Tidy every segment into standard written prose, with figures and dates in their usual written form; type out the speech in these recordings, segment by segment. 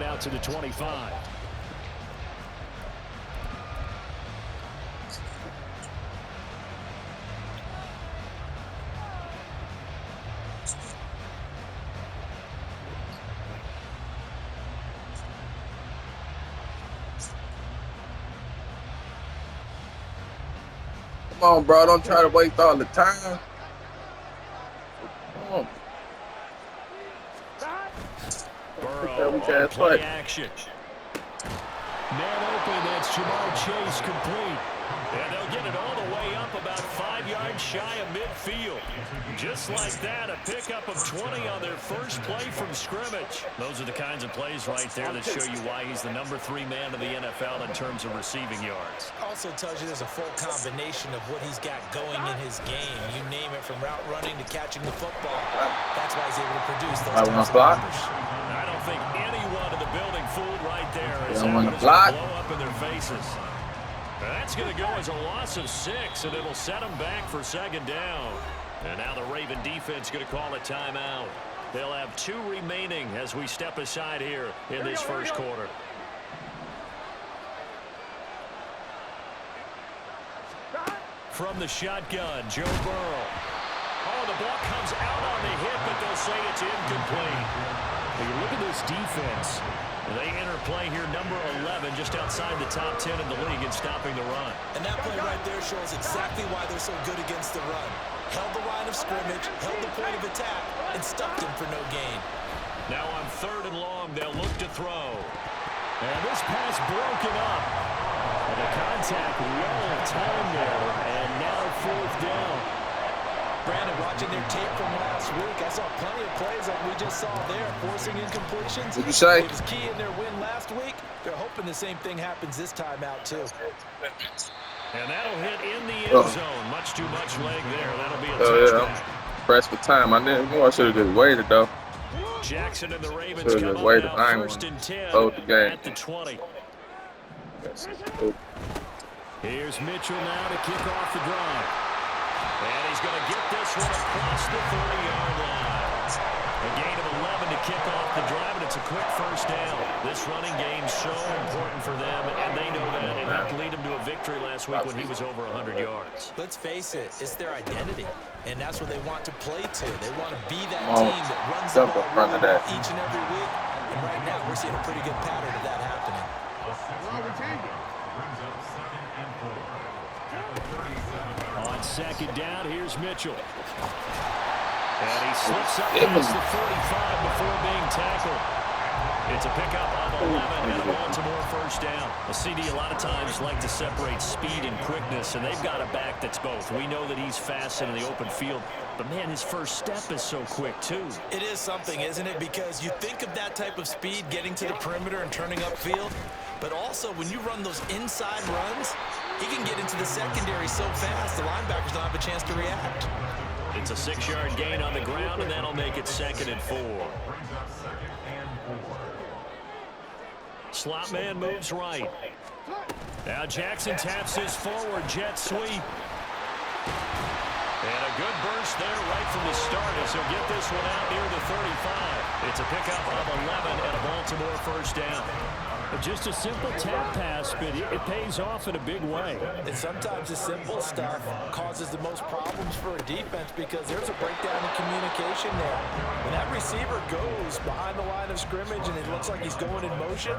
it out to the 25. Come on, bro. Don't try to waste all the time. Come on. Burrow on play action. Man open, that's Jamar Chase complete. And they'll get it all the way up about 5 yards shy of midfield. Just like that, a pickup of 20 on their first play from scrimmage. Those are the kinds of plays right there that show you why he's the number 3 man in the NFL in terms of receiving yards. Also tells you there's a full combination of what he's got going in his game. You name it, from route running to catching the football. That's why he's able to produce those types of numbers. I don't think anyone in the building fooled right there. They don't want to block. Blow up in their faces. That's going to go as a loss of 6, and it'll set them back for second down. And now the Raven defense going to call a timeout. They'll have 2 remaining as we step aside here in this first quarter. From the shotgun, Joe Burrow. Oh, the ball comes out on the hit, but they'll say it's incomplete. When you look at this defense, they enter play here, number 11, just outside the top 10 in the league in stopping the run. And that play right there shows exactly why they're so good against the run. Held the line of scrimmage, held the point of attack, and stuffed him for no gain. Now on 3rd and long, they'll look to throw. And this pass broken up. And the contact well timed there, and now 4th down. Brandon, watching their tape from last week, I saw plenty of plays like we just saw there, forcing incompletions. What'd you say? It was key in their win last week. They're hoping the same thing happens this time out, too. And that'll hit in the end zone. Much too much leg there. That'll be a touchdown. Yeah. Pressed for time. I didn't know I should have just waited, though. Jackson and the Ravens come up waited. now 1st and 10 hold the game. at the 20. Cool. Here's Mitchell now to kick off the drive. And he's going to get this one across the 30-yard line. A gain of 11 to kick off the drive, and it's a quick first down. This running game's so important for them, and they know that. It helped lead them to a victory last week when he was over 100 yards. Let's face it, it's their identity, and that's what they want to play to. They want to be that team that runs the ball each and every week. And right now, we're seeing a pretty good pattern of that happening. On 2nd down, here's Mitchell. And he slips up past the 45 before being tackled. It's a pickup of 11 and a Baltimore first down. A CD a lot of times like to separate speed and quickness, and they've got a back that's both. We know that he's fast in the open field, but man, his first step is so quick too. It is something, isn't it? Because you think of that type of speed getting to the perimeter and turning upfield, but also when you run those inside runs, he can get into the secondary so fast the linebackers don't have a chance to react. It's a 6-yard gain on the ground, and that'll make it 2nd and 4. Slot man moves right. Now Jackson taps his forward jet sweep. And a good burst there right from the start as he'll get this one out near the 35. It's a pickup of 11 and a Baltimore first down. Just a simple tap pass, but it pays off in a big way. And sometimes the simple stuff causes the most problems for a defense because there's a breakdown in communication there. When that receiver goes behind the line of scrimmage and it looks like he's going in motion,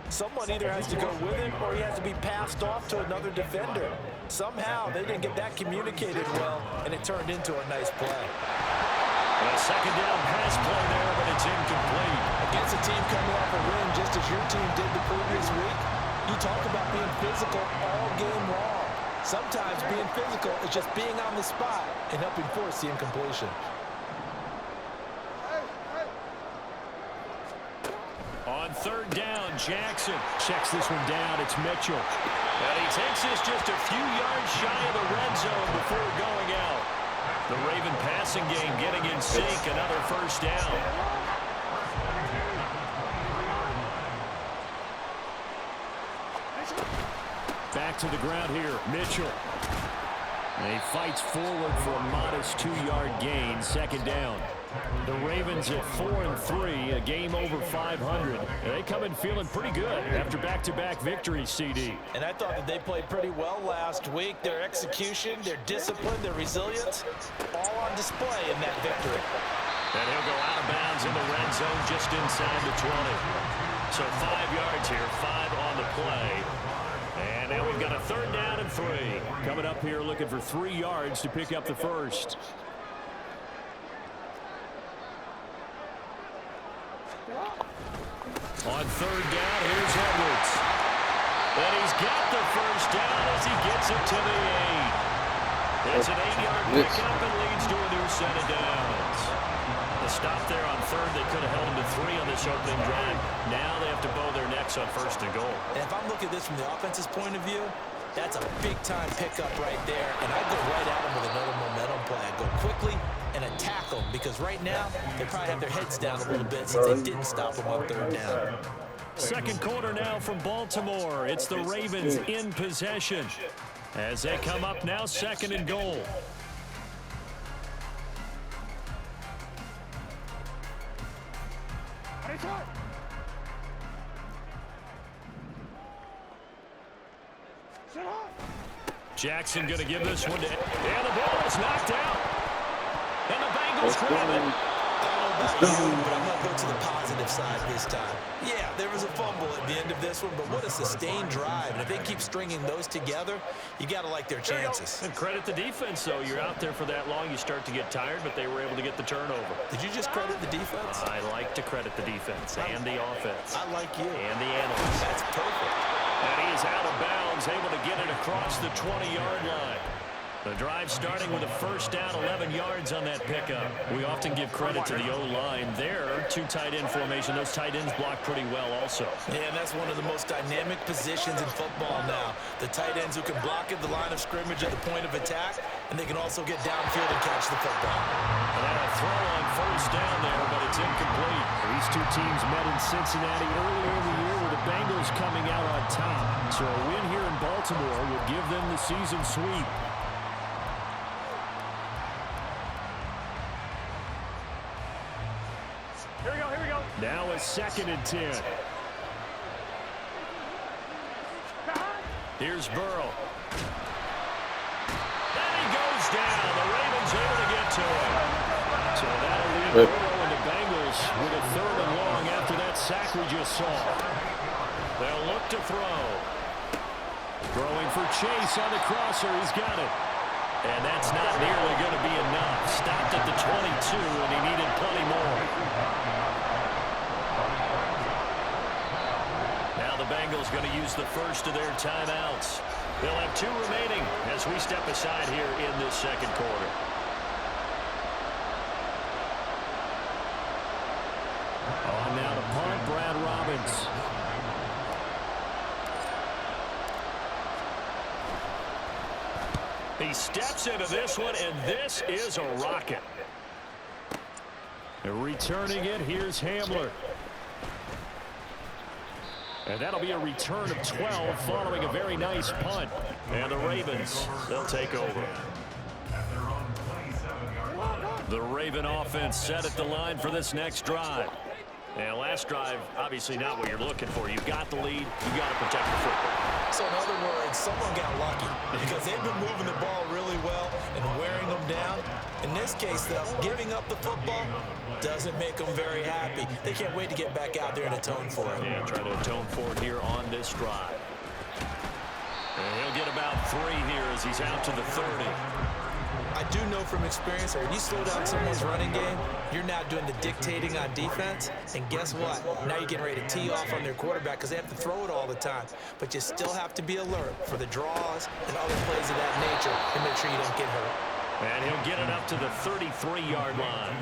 someone either has to go with him or he has to be passed off to another defender. Somehow they didn't get that communicated well, and it turned into a nice play. A 2nd down pass play there, but it's incomplete. Against a team coming off a win just as your team did the previous week, you talk about being physical all game long. Sometimes being physical is just being on the spot and helping force the incompletion. On 3rd down, Jackson checks this one down. It's Mitchell. And he takes this just a few yards shy of the red zone before going out. The Raven passing game getting in sync. Another first down. Back to the ground here, Mitchell. And he fights forward for a modest 2-yard gain, 2nd down. The Ravens at 4-3, a game over 500. They come in feeling pretty good after back-to-back victories, CD. And I thought that they played pretty well last week. Their execution, their discipline, their resilience, all on display in that victory. And he'll go out of bounds in the red zone just inside the 20. So 5 yards here, 5 on the play. And now we've got a 3rd down and 3. Coming up here looking for 3 yards to pick up the first. On 3rd down, here's Edwards. And he's got the first down as he gets it to the 8. It's an 8-yard pickup and leads to a new set of downs. The stop there on 3rd, they could have held him to 3 on this opening drive. Now they have to bow their necks on 1st and goal. And if I'm looking at this from the offense's point of view, that's a big-time pickup right there. And I go right at him with another momentum play. I go quickly and attack them because right now they probably have their heads down a little bit since they didn't stop them on 3rd down. Second quarter now from Baltimore. It's the Ravens in possession as they come up now 2nd and goal. Jackson going to give this one to... And the ball is knocked out. And the Bengals grab it. I don't know about you, but I'm going to go to the positive side this time. Yeah, there was a fumble at the end of this one, but what a sustained drive. And if they keep stringing those together, you got to like their chances. And credit the defense, though. You're out there for that long, you start to get tired, but they were able to get the turnover. Did you just credit the defense? I like to credit the defense and the offense. I like you. And the analysts. That's perfect. And he is out of bounds, able to get it across the 20-yard line. The drive starting with a first down, 11 yards on that pickup. We often give credit to the O-line there. 2 tight end formation. Those tight ends block pretty well also. Yeah, and that's one of the most dynamic positions in football now. The tight ends who can block at the line of scrimmage at the point of attack, and they can also get downfield and catch the football. And a throw on first down there, but it's incomplete. These 2 teams met in Cincinnati earlier in the year with the Bengals coming out on top. So a win here in Baltimore will give them the season sweep. Now a 2nd and 10. Here's Burrow. And he goes down. The Ravens able to get to him. So that'll leave Burrow and the Bengals with a 3rd and long after that sack we just saw. They'll look to throw. Throwing for Chase on the crosser. He's got it. And that's not nearly going to be enough. Stopped at the 22, and he needed plenty more. The Bengals going to use the first of their timeouts. They'll have 2 remaining as we step aside here in this 2nd quarter. On now to punt, Brad Robbins. He steps into this one, and this is a rocket. And returning it, here's Hamler. And that'll be a return of 12 following a very nice punt. And the Ravens, they'll take over. The Raven offense set at the line for this next drive. And last drive, obviously not what you're looking for. You've got the lead. You've got to protect the football. So in other words, someone got lucky because they've been moving the ball really well and wearing them down. In this case, though, giving up the football doesn't make them very happy. They can't wait to get back out there and atone for it. Yeah, try to atone for it here on this drive. And he'll get about 3 here as he's out to the 30. I do know from experience that when you slow down someone's running game, you're now doing the dictating on defense. And guess what? Now you're getting ready to tee off on their quarterback because they have to throw it all the time. But you still have to be alert for the draws and other plays of that nature and make sure you don't get hurt. And he'll get it up to the 33-yard line.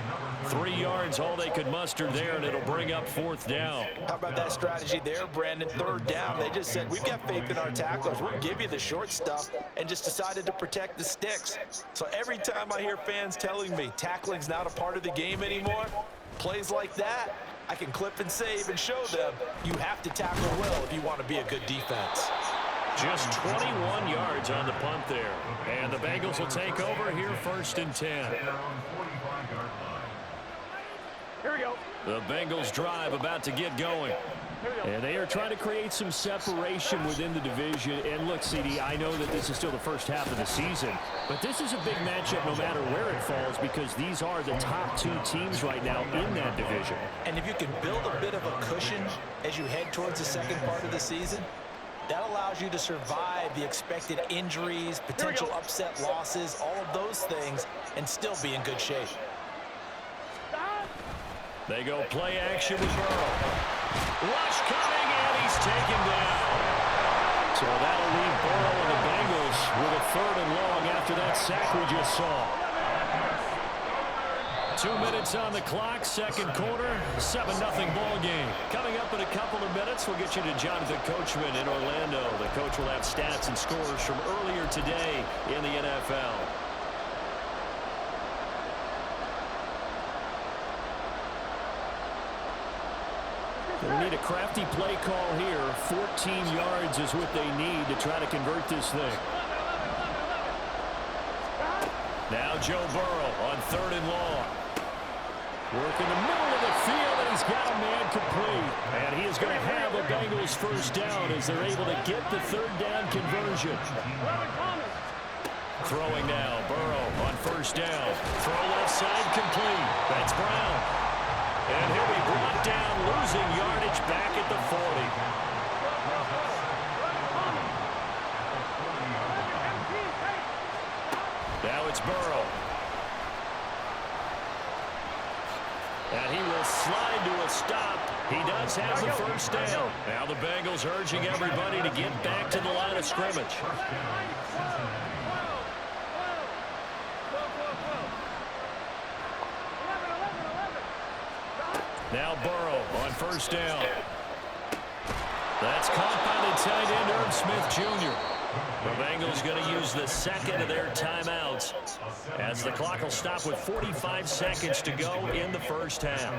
3 yards, all they could muster there, and it'll bring up 4th down. How about that strategy there, Brandon? 3rd down. They just said, we've got faith in our tacklers. We'll give you the short stuff, and just decided to protect the sticks. So every time I hear fans telling me tackling's not a part of the game anymore, plays like that, I can clip and save and show them you have to tackle well if you want to be a good defense. Just 21 yards on the punt there. And the Bengals will take over here 1st and 10. The Bengals drive about to get going. And they are trying to create some separation within the division. And look, CD, I know that this is still the first half of the season, but this is a big matchup no matter where it falls because these are the top two teams right now in that division. And if you can build a bit of a cushion as you head towards the second part of the season, that allows you to survive the expected injuries, potential upset losses, all of those things, and still be in good shape. They go play action with Burrow. Rush coming, and he's taken down. So that'll leave Burrow and the Bengals with a 3rd and long after that sack we just saw. 2 minutes on the clock, second quarter, 7-0 ball game. Coming up in a couple of minutes, we'll get you to Jonathan Coachman in Orlando. The coach will have stats and scores from earlier today in the NFL. They need a crafty play call here. 14 yards is what they need to try to convert this thing. Now Joe Burrow on 3rd and long. Work in the middle of the field, and he's got a man complete. And he is going to have a Bengals first down as they're able to get the 3rd down conversion. Throwing now, Burrow on 1st down. Throw left side complete. That's Brown. And he'll be brought down, losing yardage back at the 40. Now it's Burrow. And he will slide to a stop. He does have the first down. Now the Bengals urging everybody to get back to the line of scrimmage. Now Burrow on 1st down. That's caught by the tight end, Irv Smith Jr. The Bengals going to use the 2nd of their timeouts as the clock will stop with 45 seconds to go in the first half.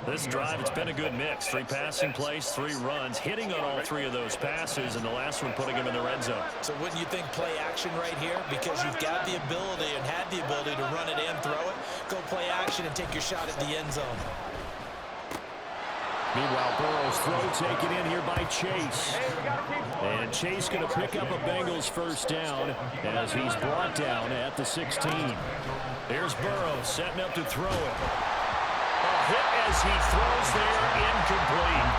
This drive, it's been a good mix. 3 passing plays, 3 runs, hitting on all 3 of those passes, and the last one putting him in the red zone. So wouldn't you think play action right here? Because you've got the ability and had the ability to run it and throw it. Go play action and take your shot at the end zone. Meanwhile, Burrow's throw taken in here by Chase. And Chase going to pick up a Bengals first down as he's brought down at the 16. Here's Burrow setting up to throw it. A hit as he throws there, incomplete.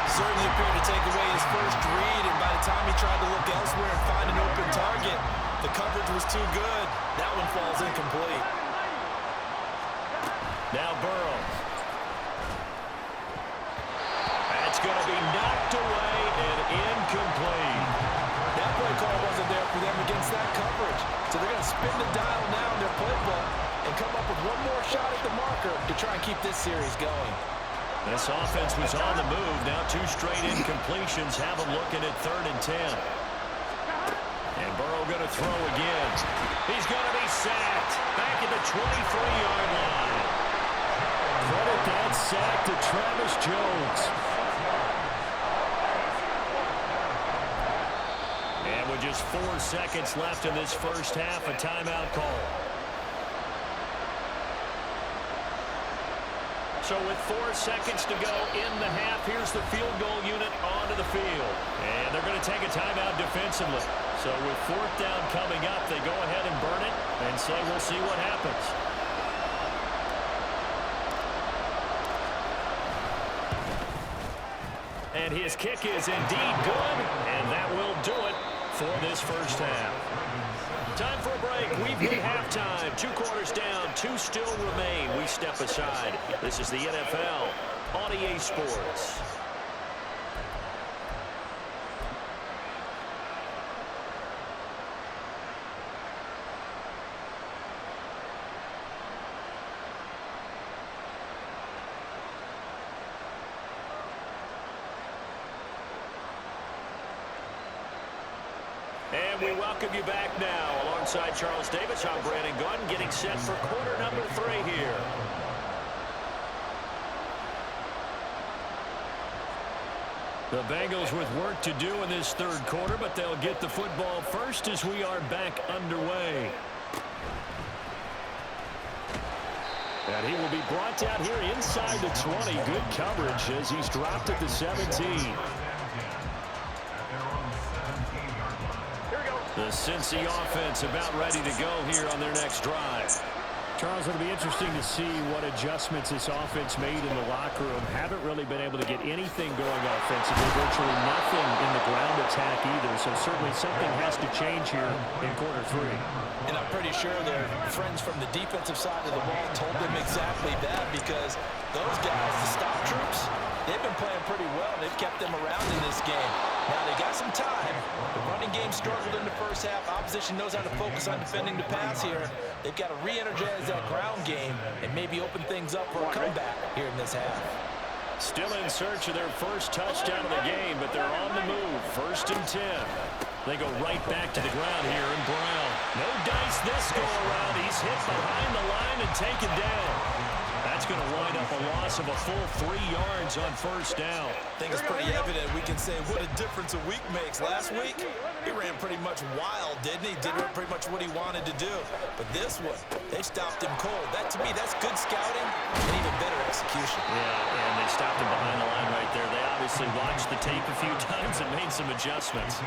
Certainly appeared to take away his first read, and by the time he tried to look elsewhere and find an open target, the coverage was too good. That one falls incomplete. Now Burrow. It's going to be knocked away and incomplete. That play call wasn't there for them against that coverage. So they're going to spin the dial now in their playbook and come up with one more shot at the marker to try and keep this series going. This offense was on the move. Now 2 straight incompletions have them looking at 3rd and 10. And Burrow going to throw again. He's going to be sacked back at the 23-yard line. Credit that sack to Travis Jones. And with just 4 seconds left in this first half, a timeout call. So with 4 seconds to go in the half, here's the field goal unit onto the field. And they're going to take a timeout defensively. So with 4th down coming up, they go ahead and burn it and say we'll see what happens. And his kick is indeed good, and that will do it for this first half. Time for a break. We've hit halftime. 2 quarters down, 2 still remain. We step aside. This is the NFL on EA Sports. And we welcome you back now. Alongside Charles Davis, I'm Brandon Gunn, getting set for quarter number 3 here. The Bengals with work to do in this 3rd quarter, but they'll get the football first as we are back underway. And he will be brought down here inside the 20. Good coverage as he's dropped at the 17. The Cincy offense about ready to go here on their next drive. Charles, it'll be interesting to see what adjustments this offense made in the locker room. Haven't really been able to get anything going offensively, virtually nothing in the ground attack either. So certainly something has to change here in quarter 3. And I'm pretty sure their friends from the defensive side of the ball told them exactly that, because those guys, the stop troops, they've been playing pretty well. They've kept them around in this game. Now they got some time. The running game struggled in the first half. Opposition knows how to focus on defending the pass here. They've got to re-energize that ground game and maybe open things up for a comeback here in this half. Still in search of their first touchdown of the game, but they're on the move. 1st and 10. They go right back to the ground here, and Brown. No dice this go around. He's hit behind the line and taken down. That's going to wind up a loss of a full 3 yards on 1st down. I think it's pretty evident. We can say what a difference a week makes. Last week, he ran pretty much wild, didn't he? Did pretty much what he wanted to do. But this one, they stopped him cold. That, to me, that's good scouting and even better execution. Yeah, and they stopped him behind the line right there. They obviously watched the tape a few times and made some adjustments.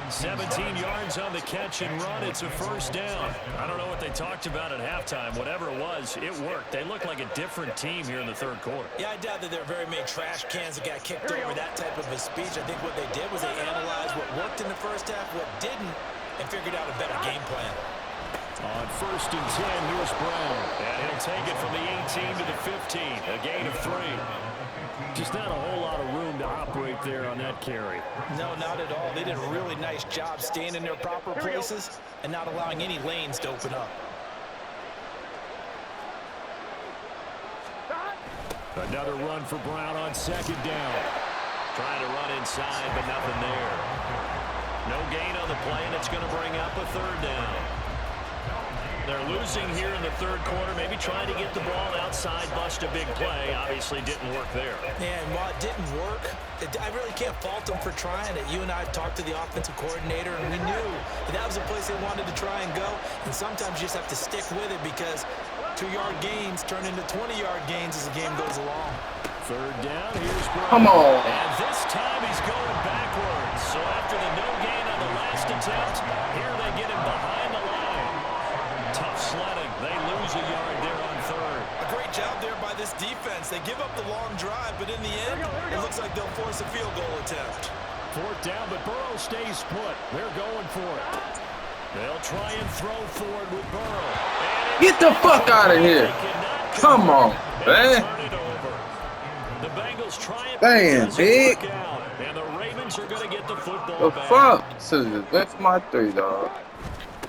17 yards on the catch and run. It's a 1st down. I don't know what they talked about at halftime. Whatever it was, it worked. They look like a different team here in the 3rd quarter. Yeah, I doubt that there are very many trash cans that got kicked over, that type of a speech. I think what they did was they analyzed what worked in the first half, what didn't, and figured out a better game plan. On 1st and 10, here's Brown. And he'll take it from the 18 to the 15. A gain of 3. Just not a whole lot of room to operate there on that carry. No, not at all. They did a really nice job staying in their proper places and not allowing any lanes to open up. Another run for Brown on 2nd down. Trying to run inside, but nothing there. No gain on the play, and it's going to bring up a 3rd down. They're losing here in the 3rd quarter, maybe trying to get the ball outside, bust a big play. Obviously didn't work there. And while it didn't work, I really can't fault them for trying it. You and I talked to the offensive coordinator, and we knew that was a place they wanted to try and go. And sometimes you just have to stick with it, because 2-yard gains turn into 20-yard gains as the game goes along. 3rd down, here's Brown. Come on. And this time he's going backwards. So after the no gain on the last attempt, here they get him behind the line. Tough sledding. They lose a yard there on 3rd. A great job there by this defense. They give up the long drive, but in the end, it looks like they'll force a field goal attempt. 4th down, but Burrow stays put. They're going for it. They'll try and throw forward with Burrow. Get the fuck out of here. Come on, man. The Bengals try it. Damn, big. And the Ravens are going to get the football The back. fuck? Scissors. That's my 3, dog.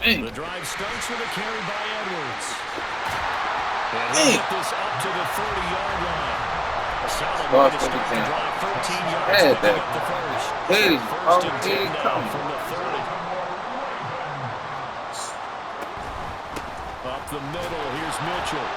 Dang. The drive starts with a carry by Edwards. And he'll get this up to the 30-yard line. A solid way to start the drive. 13 yards to pick up the first. Hey, First and 10 now from the 30. Up the middle, here's Mitchell.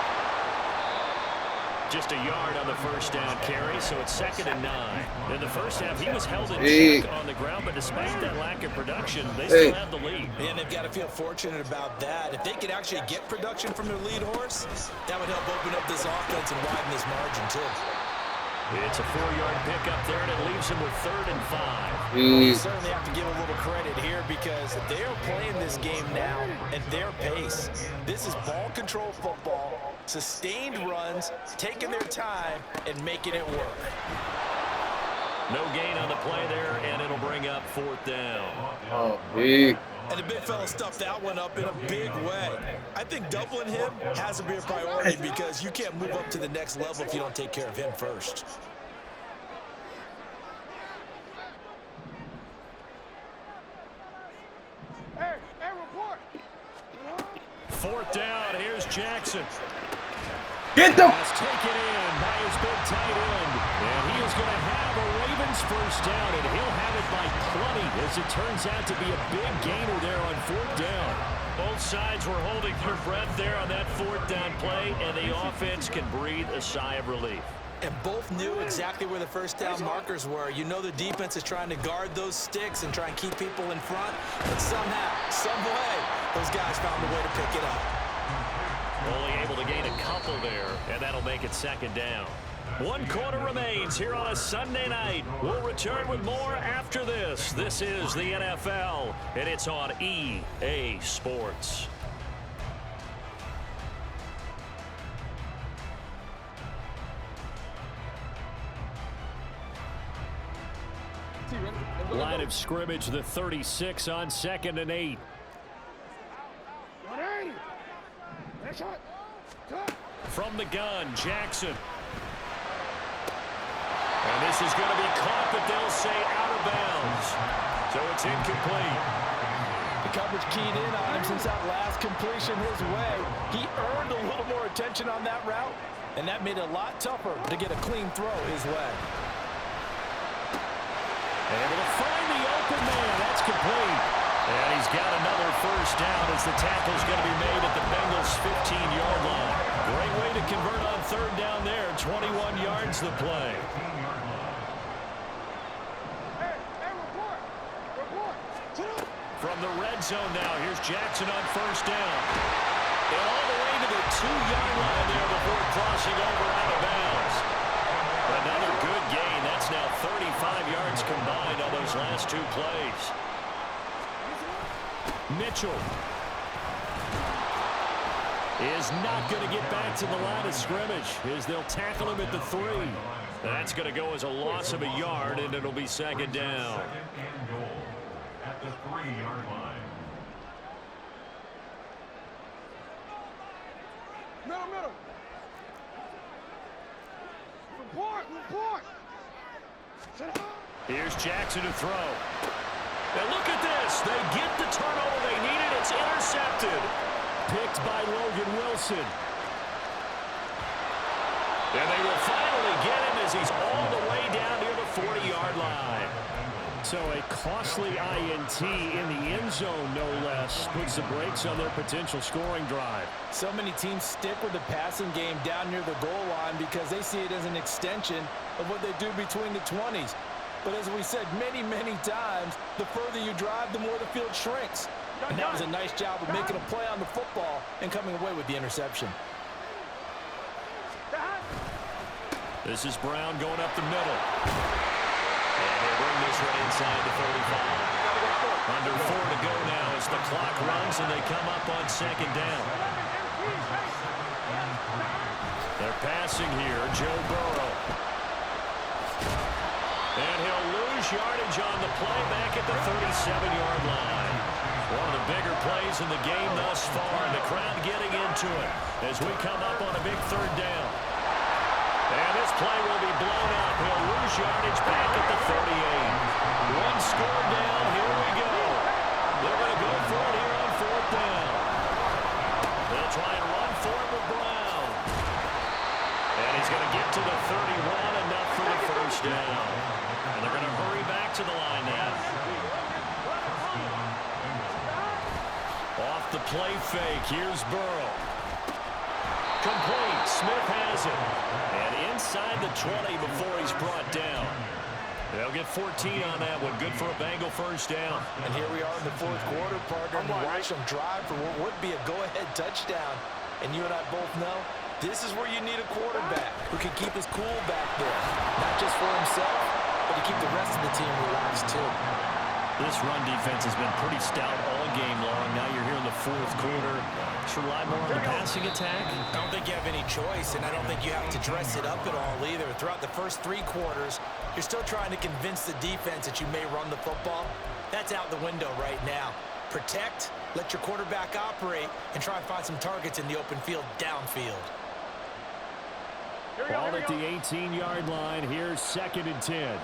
Just a yard on the 1st down carry, so it's 2nd and 9. In the first half, he was held in check on the ground, but despite that lack of production, they still have the lead. And they've got to feel fortunate about that. If they could actually get production from their lead horse, that would help open up this offense and widen this margin, too. It's a 4-yard pickup there, and it leaves him with 3rd and 5. You certainly have to give a little credit here, because they are playing this game now at their pace. This is ball control football, sustained runs, taking their time, and making it work. No gain on the play there, and it'll bring up 4th down. Oh, big. And the big fella stuffed that one up in a big way. I think doubling him has to be a priority, because you can't move up to the next level if you don't take care of him first. Hey, report. 4th down, here's Jackson. Get the... Pass taken in by his big tight end. And he is going to have a Ravens 1st down, and he'll have it by 20, as it turns out to be a big gainer there on 4th down. Both sides were holding their breath there on that 4th down play, and the offense can breathe a sigh of relief. And both knew exactly where the 1st down markers were. You know the defense is trying to guard those sticks and try and keep people in front, but somehow, some way, those guys found a way to pick it up. Only able to gain a couple couple there, and that'll make it second down. 1 quarter remains here on a Sunday night. We'll return with more after this. This is the NFL, and it's on EA Sports. Line of scrimmage, the 36 on 2nd and 8. 180. Next shot. From the gun, Jackson. And this is going to be caught, but they'll say out of bounds. So it's incomplete. The coverage keyed in on him since that last completion his way. He earned a little more attention on that route, and that made it a lot tougher to get a clean throw his way. Able to find the open man. That's complete. And he's got another first down as the tackle's going to be made at the Bengals' 15-yard line. Great way to convert on 3rd down there. 21 yards the play. From the red zone now, here's Jackson on 1st down. And all the way to the 2-yard line there before crossing over out of bounds. Another good gain. That's now 35 yards combined on those last 2 plays. Mitchell is not going to get back to the line of scrimmage as they'll tackle him at the 3. That's going to go as a loss of a yard, and it'll be 2nd down. At the 3-yard line. Middle. Report. Here's Jackson to throw. And look at this. They get the turnover they needed. It's intercepted. Picked by Logan Wilson. And they will finally get him as he's all the way down near the 40-yard line. So a costly INT in the end zone, no less, puts the brakes on their potential scoring drive. So many teams stick with the passing game down near the goal line because they see it as an extension of what they do between the 20s. But as we said many, many times, the further you drive, the more the field shrinks. And that was a nice job of making a play on the football and coming away with the interception. This is Brown going up the middle. And they bring this one inside the 35. Under 4 to go now as the clock runs and they come up on 2nd down. They're passing here, Joe Burrow. And he'll lose yardage on the play back at the 37-yard line. One of the bigger plays in the game thus far, and the crowd getting into it as we come up on a big 3rd down. And this play will be blown up. He'll lose yardage back at the 38. 1 score down. Here we go. They're going to go for it here on 4th down. They'll try and run for it with Brown. And he's going to get to the 31, enough for the first down. And they're going to hurry back to the line now. Off the play fake. Here's Burrow. Complete. Smith has it. And inside the 20 before he's brought down. They'll get 14 on that one. Good for a Bengal first down. And here we are in the 4th quarter, partner, and watch them drive for what would be a go-ahead touchdown. And you and I both know this is where you need a quarterback who can keep his cool back there. Not just for himself, but to keep the rest of the team relaxed too. This run defense has been pretty stout all game long. Now you're here in the 4th quarter. Should rely more on the passing attack? I don't think you have any choice, and I don't think you have to dress it up at all either. Throughout the first 3 quarters, you're still trying to convince the defense that you may run the football. That's out the window right now. Protect, let your quarterback operate, and try and find some targets in the open field downfield. Ball at the 18-yard line. Here's 2nd and 10.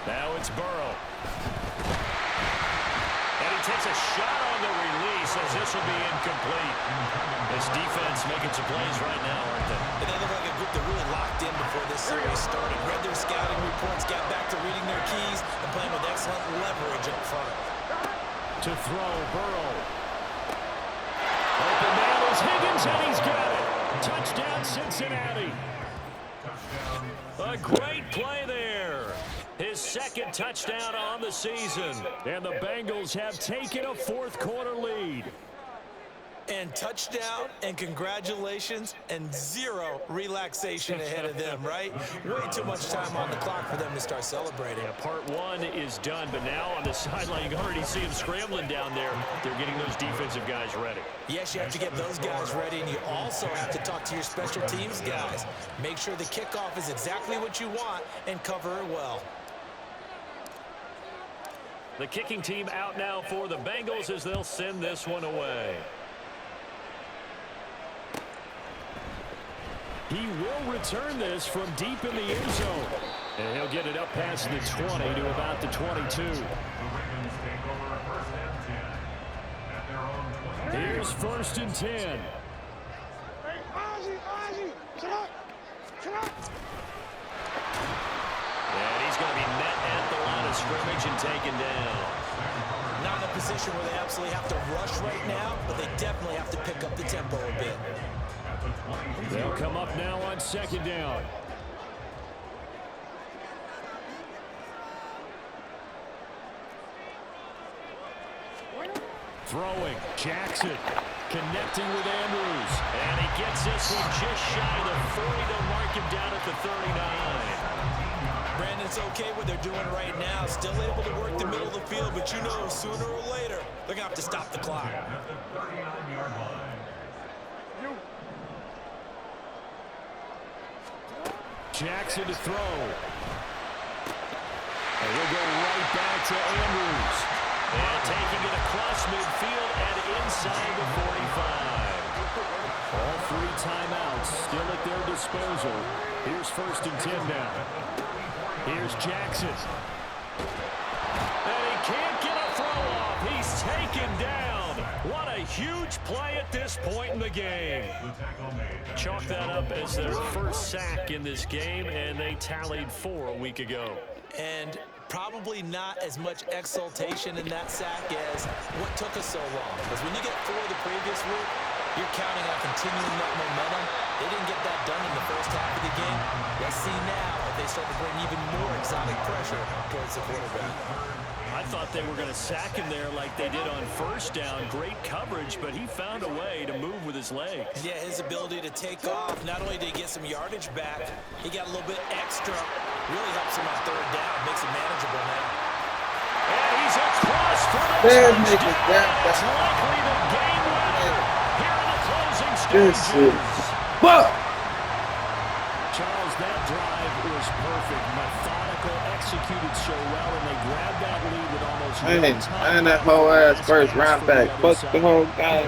Now it's Burrow. And he takes a shot on the release as this will be incomplete. This defense making some plays right now, aren't they? And they look like a group that really locked in before this series started. Read their scouting reports, got back to reading their keys, and playing with excellent leverage up front. To throw, Burrow. Open man is Higgins, and he's got it. Touchdown, Cincinnati. A great play there. His 2nd touchdown on the season. And the Bengals have taken a 4th quarter lead. And touchdown, and congratulations, and zero relaxation ahead of them, right? Way too much time on the clock for them to start celebrating. Yeah, part one is done, but now on the sideline, you can already see them scrambling down there. They're getting those defensive guys ready. Yes, you have to get those guys ready, and you also have to talk to your special teams guys. Make sure the kickoff is exactly what you want and cover it well. The kicking team out now for the Bengals as they'll send this one away. He will return this from deep in the end zone. And he'll get it up past the 20 to about the 22. The Ravens take over first and 10 at their own 20. Here's first and 10. Hey, Ozzie, chill out. And he's going to be met at the line of scrimmage and taken down. Not in a position where they absolutely have to rush right now, but they definitely have to pick up the tempo a bit. They'll come up now on second down. Throwing, Jackson connecting with Andrews. And he gets this one just shy of the 40 to mark him down at the 39. Brandon, it's okay what they're doing right now. Still able to work the middle of the field, but you know sooner or later they're going to have to stop the clock. At the 39-yard line. Jackson to throw. And he'll go right back to Andrews. And taking it across midfield and inside the 45. All three timeouts still at their disposal. Here's first and 10 now. Here's Jackson. And he can't get a throw off. He's taken down. What a huge play at this point in the game. Chalk that up as their first sack in this game, and they tallied 4 a week ago. And probably not as much exultation in that sack as what took us so long. Because when you get 4 the previous week, you're counting on continuing that momentum. They didn't get that done in the first half of the game. Let's see now if they start to bring even more exotic pressure towards the quarterback. I thought they were going to sack him there like they did on first down. Great coverage, but he found a way to move with his legs. Yeah, his ability to take off, not only did he get some yardage back, he got a little bit extra. Really helps him on third down, makes it manageable now. And he's across for the Damn, touchdown. nigga, It's likely the game winner here in the closing This stages. is fuck. Charles, that drive was perfect. Methodical, executed so well, and they grabbed that lead with almost no time. And that whole ass first round back. Fuck the whole guy.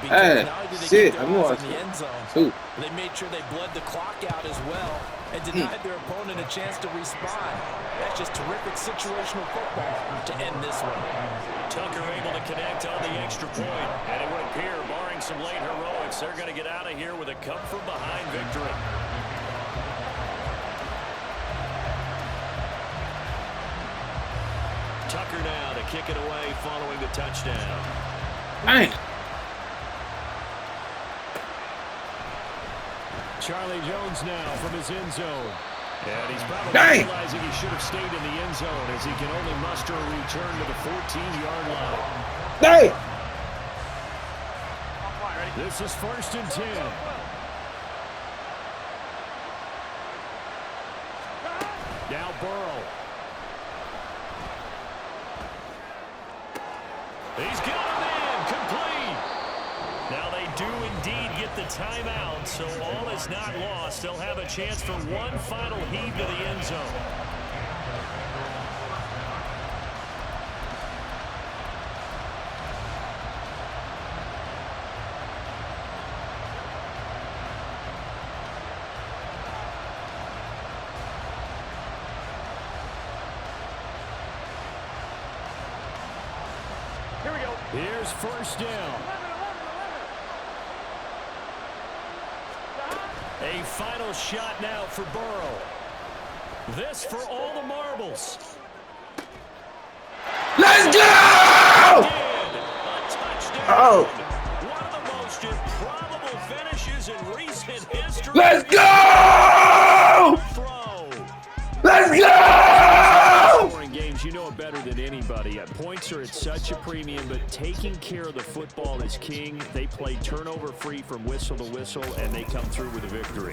Hey, shit, I'm watching. Too. They made sure they bled the clock out as well and denied their opponent a chance to respond. That's just terrific situational football to end this one. Tucker able to connect on the extra point. And it would appear, barring some late heroics, they're going to get out of here with a come-from-behind victory. Tucker now to kick it away following the touchdown. Man. Charlie Jones now from his end zone. And he's probably realizing he should have stayed in the end zone as he can only muster a return to the 14-yard line. Hey! This is first and 10. Now Burrow. He's got him in, complete. Now they do indeed get the timeout, so all is not lost. They'll have a chance for one final heave to the end zone. Here we go. Here's first down. A final shot now for Burrow. This for all the marbles. Let's go! A touchdown. Oh. One of the most improbable finishes in recent history. Let's go! Throw. Let's go! Scoring games, you know it better than anybody. At points points are at such a premium, but taking care of the football is king. They play turnover-free from whistle to whistle, and they come through with a victory.